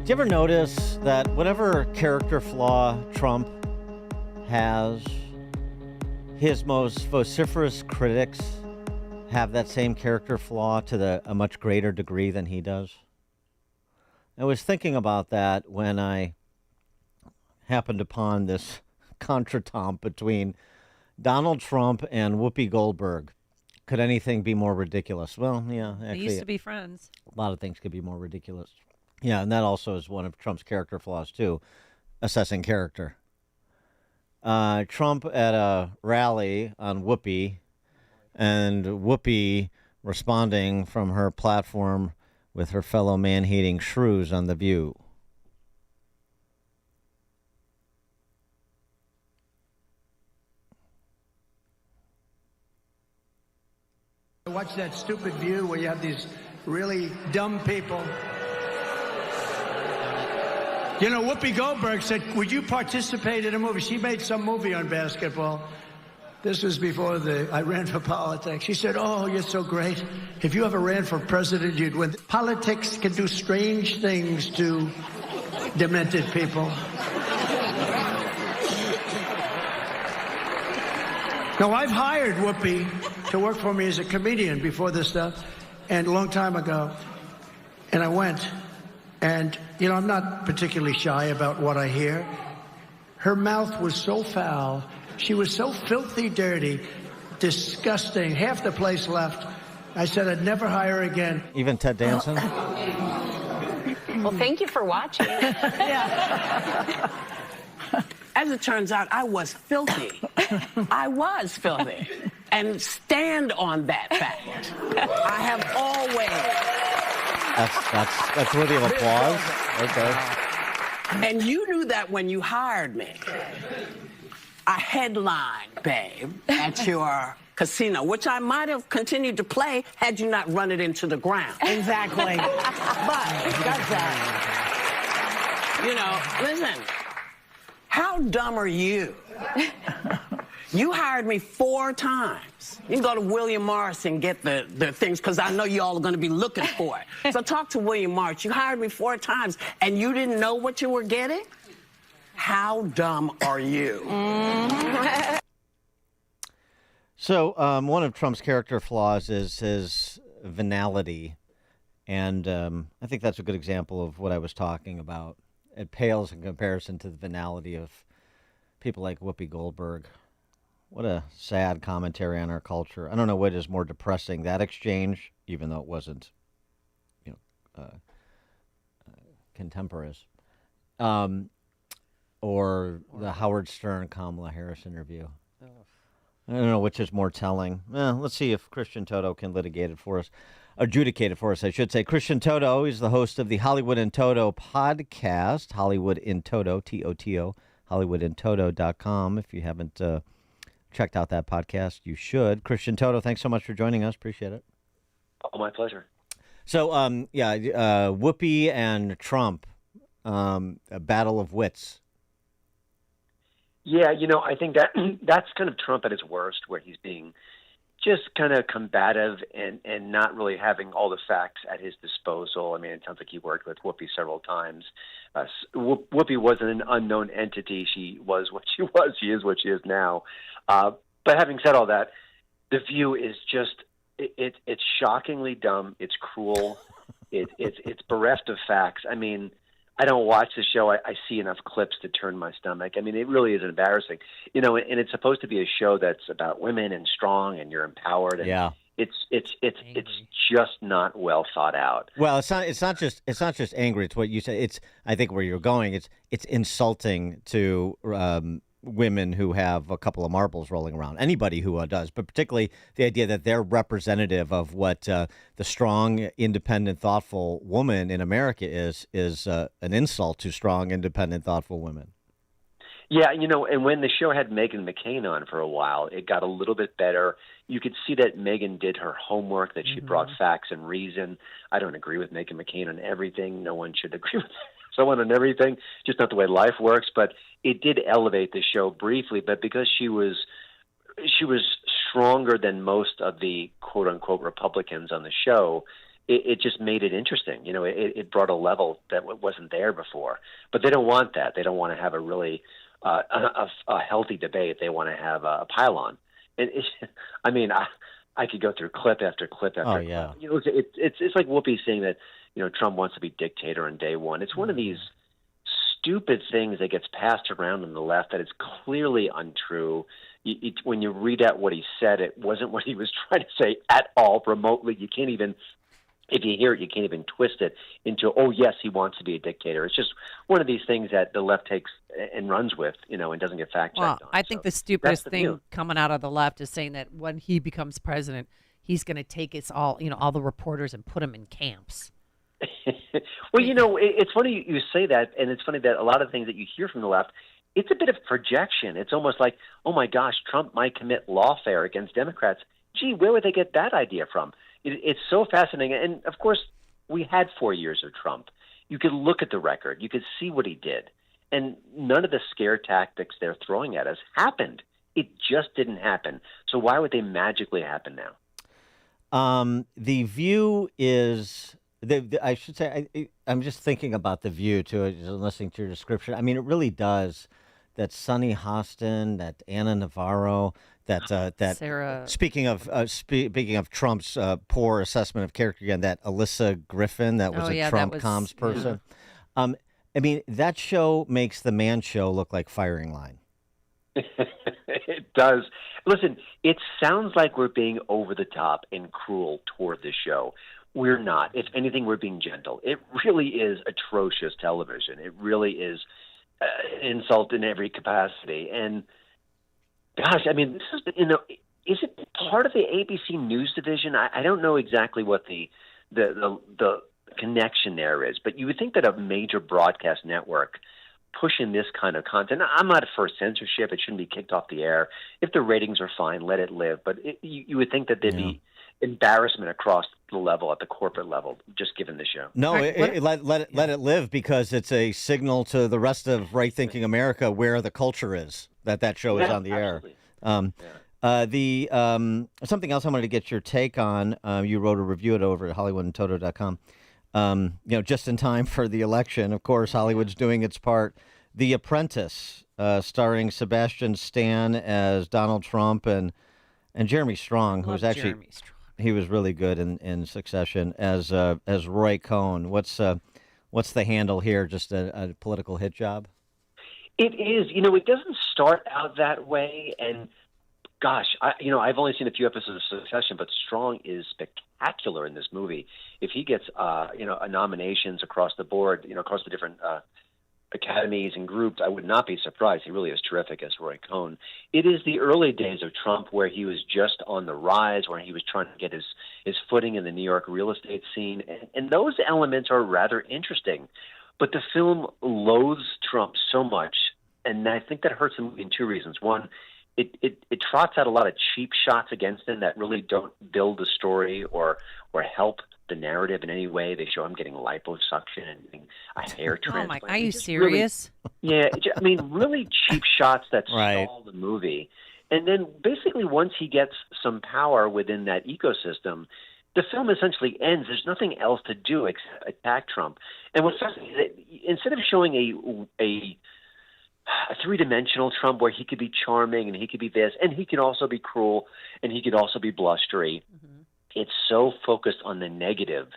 Do you ever notice that whatever character flaw Trump has, his most vociferous critics have that same character flaw to a much greater degree than he does? I was thinking about that when I happened upon this contretemps between Donald Trump and Whoopi Goldberg. Could anything be more ridiculous? Well, yeah, actually. They used to be friends. A lot of things could be more ridiculous. Yeah, and that also is one of Trump's character flaws, too, assessing character. Trump at a rally on Whoopi, and Whoopi responding from her platform with her fellow man-hating shrews on The View. Watch that stupid View where you have these really dumb people. You know, Whoopi Goldberg said, would you participate in a movie? She made some movie on basketball. This was before I ran for politics. She said, oh, you're so great. If you ever ran for president, you'd win. Politics can do strange things to demented people. Now, I've hired Whoopi to work for me as a comedian before this stuff, and a long time ago. And I went, and, you know, I'm not particularly shy about what I hear. Her mouth was so foul. She was so filthy dirty, disgusting. Half the place left. I said I'd never hire her again. Even Ted Danson? Well, thank you for watching. Yeah. As it turns out, I was filthy. I was filthy. And stand on that fact. I have always. That's worthy of applause. Okay. And you knew that when you hired me. A headline, babe, at your casino, which I might have continued to play had you not run it into the ground. Exactly. But, you know, listen, how dumb are you? You hired me 4 times. You can go to William Morris and get the things, because I know you all are going to be looking for it. So talk to William Morris. You hired me 4 times, and you didn't know what you were getting? How dumb are you? So one of Trump's character flaws is his venality. And I think that's a good example of what I was talking about. It pales in comparison to the venality of people like Whoopi Goldberg. What a sad commentary on our culture. I don't know what is more depressing, that exchange, even though it wasn't, contemporaneous, or the Howard Stern Kamala Harris interview. I don't know which is more telling. Let's see if Christian Toto can adjudicate it for us, I should say. Christian Toto is the host of the Hollywood in Toto podcast, Hollywood in Toto, T-O-T-O, HollywoodInToto.com. If you haven't checked out that podcast, you should. Christian Toto, thanks so much for joining us. Appreciate it. Oh, my pleasure. So, Whoopi and Trump, a battle of wits. Yeah, you know, I think that's kind of Trump at his worst, where he's being just kind of combative and not really having all the facts at his disposal. I mean, it sounds like he worked with Whoopi several times. Whoopi wasn't an unknown entity. She was what she was. She is what she is now. But having said all that, The View is just it's shockingly dumb. It's cruel. It's bereft of facts. I mean, I don't watch the show. I see enough clips to turn my stomach. I mean, it really is embarrassing, you know. And it's supposed to be a show that's about women and strong, and you're empowered. And yeah, it's just not well thought out. Well, it's not just angry. It's what you say. It's, I think, where you're going. It's insulting to women who have a couple of marbles rolling around. Anybody who does, but particularly the idea that they're representative of what the strong, independent, thoughtful woman in America is an insult to strong, independent, thoughtful women. Yeah, you know, and when the show had Meghan McCain on for a while, it got a little bit better. You could see that Meghan did her homework, that she brought facts and reason. I don't agree with Meghan McCain on everything. No one should agree with someone on everything, just not the way life works. But it did elevate the show briefly. But because she was stronger than most of the quote unquote Republicans on the show, it just made it interesting. It brought a level that wasn't there before. But they don't want that. They don't want to have a really a healthy debate. They want to have a pile-on. And I could go through clip after clip after clip. Yeah. It's like Whoopi saying that Trump wants to be dictator on day one. It's one of these stupid things that gets passed around on the left that is clearly untrue. When you read out what he said, it wasn't what he was trying to say at all remotely. You can't even, if you hear it, you can't even twist it into, oh, yes, he wants to be a dictator. It's just one of these things that the left takes and runs with, and doesn't get fact-checked on. I think the stupidest thing coming out of the left is saying that when he becomes president, he's going to take us all, all the reporters and put them in camps. Well, it's funny you say that, and it's funny that a lot of the things that you hear from the left, it's a bit of projection. It's almost like, oh my gosh, Trump might commit lawfare against Democrats. Gee, where would they get that idea from? It's so fascinating. And of course, we had 4 years of Trump. You could look at the record. You could see what he did. And none of the scare tactics they're throwing at us happened. It just didn't happen. So why would they magically happen now? The View is... I should say, I'm just thinking about The View, too, just listening to your description. I mean, it really does. That Sonny Hostin, that Anna Navarro, that Sarah. Speaking of Trump's poor assessment of character, again, that Alyssa Griffin, that was Trump comms person. I mean, that show makes The Man Show look like Firing Line. It does. Listen, it sounds like we're being over the top and cruel toward the show. We're not. If anything, we're being gentle. It really is atrocious television. It really is insult in every capacity. And gosh, I mean, this is it part of the ABC News division? I don't know exactly what the connection there is, but you would think that a major broadcast network pushing this kind of content, I'm not for censorship. It shouldn't be kicked off the air. If the ratings are fine, let it live. But you would think that there'd be embarrassment across the level at the corporate level, just given the show. No, let it live, because it's a signal to the rest of right-thinking America where the culture is, that show is on the absolutely. air. Something else I wanted to get your take on. You wrote a review it over at HollywoodandToto.com. Just in time for the election. Of course, Hollywood's doing its part. The Apprentice, starring Sebastian Stan as Donald Trump and Jeremy Strong, who's actually Jeremy Strong. He was really good in Succession as Roy Cohn. What's the handle here? Just a political hit job? It is. It doesn't start out that way. And gosh, I've only seen a few episodes of Succession, but Strong is spectacular in this movie. If he gets nominations across the board, across the different academies and groups, I would not be surprised. He really is terrific as Roy Cohn. It is the early days of Trump where he was just on the rise, where he was trying to get his footing in the New York real estate scene. And those elements are rather interesting. But the film loathes Trump so much, and I think that hurts him in two reasons. One, it trots out a lot of cheap shots against him that really don't build the story or help the narrative in any way. They show him getting liposuction and getting a hair transplant. Are you serious? Really cheap shots that Right. stall the movie. And then basically once he gets some power within that ecosystem, the film essentially ends. There's nothing else to do except attack Trump. And what's fascinating is that instead of showing a three-dimensional Trump where he could be charming and he could be this, and he could also be cruel, and he could also be blustery, it's so focused on the negative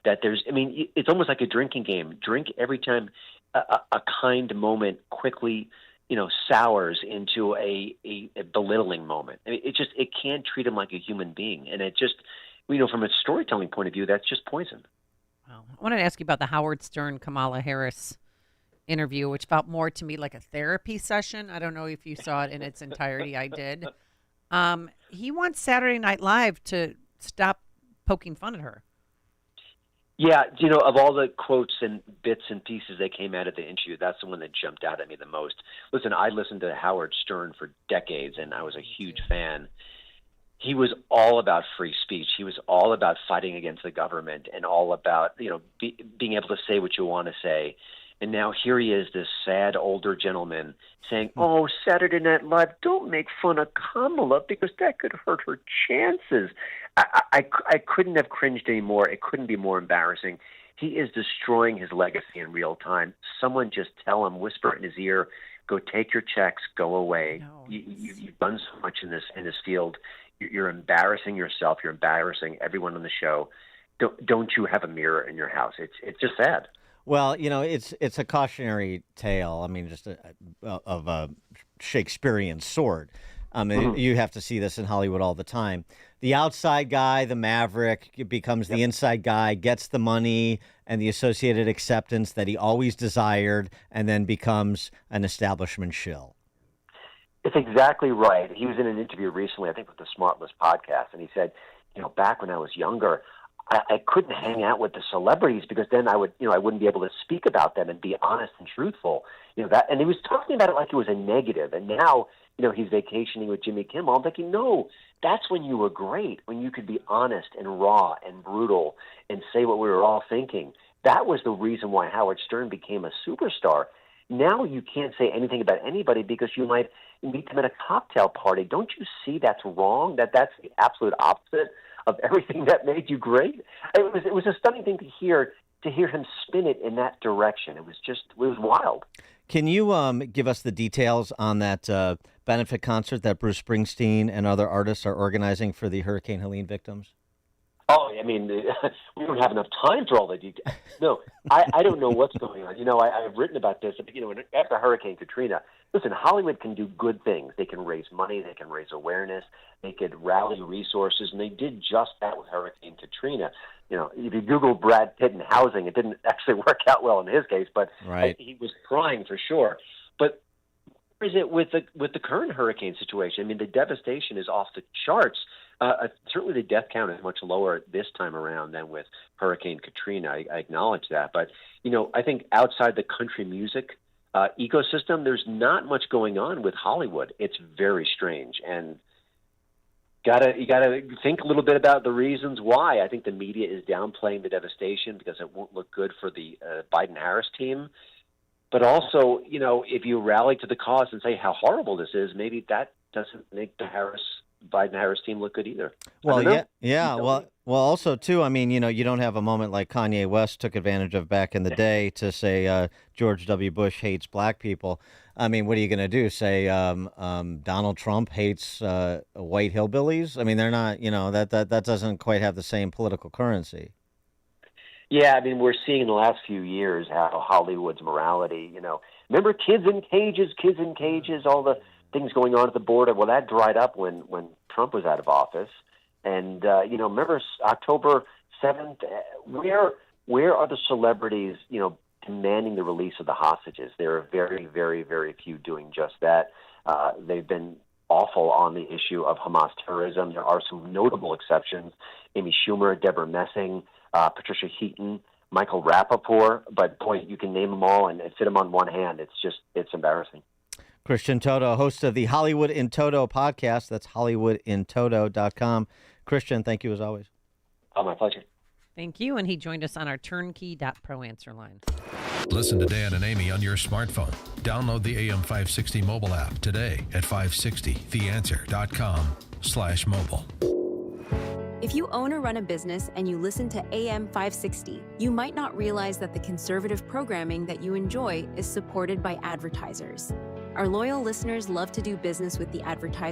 that it's almost like a drinking game. Drink every time a kind moment quickly, sours into a belittling moment. It can't treat him like a human being. And it just, from a storytelling point of view, that's just poison. Wow. I wanted to ask you about the Howard Stern Kamala Harris interview, which felt more to me like a therapy session. I don't know if you saw it in its entirety. I did. He wants Saturday Night Live to stop poking fun at her. Yeah, of all the quotes and bits and pieces that came out of the interview, that's the one that jumped out at me the most. Listen, I listened to Howard Stern for decades, and I was a huge fan. He was all about free speech. He was all about fighting against the government and all about, being able to say what you want to say. And now here he is, this sad older gentleman, saying, "Oh, Saturday Night Live, don't make fun of Kamala because that could hurt her chances." I couldn't have cringed anymore. It couldn't be more embarrassing. He is destroying his legacy in real time. Someone just tell him, whisper in his ear, "Go take your checks, go away. No, You've done so much in this field. You're embarrassing yourself. You're embarrassing everyone on the show. Don't you have a mirror in your house?" It's just sad. Well, it's a cautionary tale. I mean, just of a Shakespearean sort. I mean, you have to see this in Hollywood all the time. The outside guy, the maverick, becomes the inside guy, gets the money and the associated acceptance that he always desired, and then becomes an establishment shill. It's exactly right. He was in an interview recently, I think with the Smartless podcast, and he said, back when I was younger, I couldn't hang out with the celebrities because then I wouldn't be able to speak about them and be honest and truthful. And he was talking about it like it was a negative. And now, he's vacationing with Jimmy Kimmel. I'm thinking, no, that's when you were great, when you could be honest and raw and brutal and say what we were all thinking. That was the reason why Howard Stern became a superstar. Now you can't say anything about anybody because you might meet them at a cocktail party. Don't you see that's wrong? That's the absolute opposite of everything that made you great. It was a stunning thing to hear him spin it in that direction. It was wild. Can you give us the details on that benefit concert that Bruce Springsteen and other artists are organizing for the Hurricane Helene victims? Oh, I mean, we don't have enough time for all the details. No, I don't know what's going on. I've written about this. After Hurricane Katrina, listen, Hollywood can do good things. They can raise money. They can raise awareness. They could rally resources, and they did just that with Hurricane Katrina. If you Google Brad Pitt and housing, it didn't actually work out well in his case, but right. He was trying for sure. But where is it with the current hurricane situation? I mean, the devastation is off the charts. Certainly the death count is much lower this time around than with Hurricane Katrina. I acknowledge that. But, I think outside the country music ecosystem, there's not much going on with Hollywood. It's very strange. And you gotta think a little bit about the reasons why. I think the media is downplaying the devastation because it won't look good for the Biden-Harris team. But also, if you rally to the cause and say how horrible this is, maybe that doesn't make the Biden-Harris team look good either. Well, yeah. Well, also too. I mean, you don't have a moment like Kanye West took advantage of back in the day to say George W. Bush hates black people. I mean, what are you going to do? Say Donald Trump hates white hillbillies? I mean, they're not. That doesn't quite have the same political currency. Yeah, I mean, we're seeing in the last few years how Hollywood's morality. Remember kids in cages, all the things going on at the border. Well, that dried up when Trump was out of office. And, remember October 7th, where are the celebrities, demanding the release of the hostages? There are very, very, very few doing just that. They've been awful on the issue of Hamas terrorism. There are some notable exceptions. Amy Schumer, Deborah Messing, Patricia Heaton, Michael Rappaport. But, boy, you can name them all and fit them on one hand. It's embarrassing. Christian Toto, host of the Hollywood in Toto podcast. That's HollywoodInToto.com. Christian, thank you as always. Oh, my pleasure. Thank you. And he joined us on our turnkey.pro answer line. Listen to Dan and Amy on your smartphone. Download the AM560 mobile app today at 560theanswer.com/mobile. If you own or run a business and you listen to AM 560, you might not realize that the conservative programming that you enjoy is supported by advertisers. Our loyal listeners love to do business with the advertisers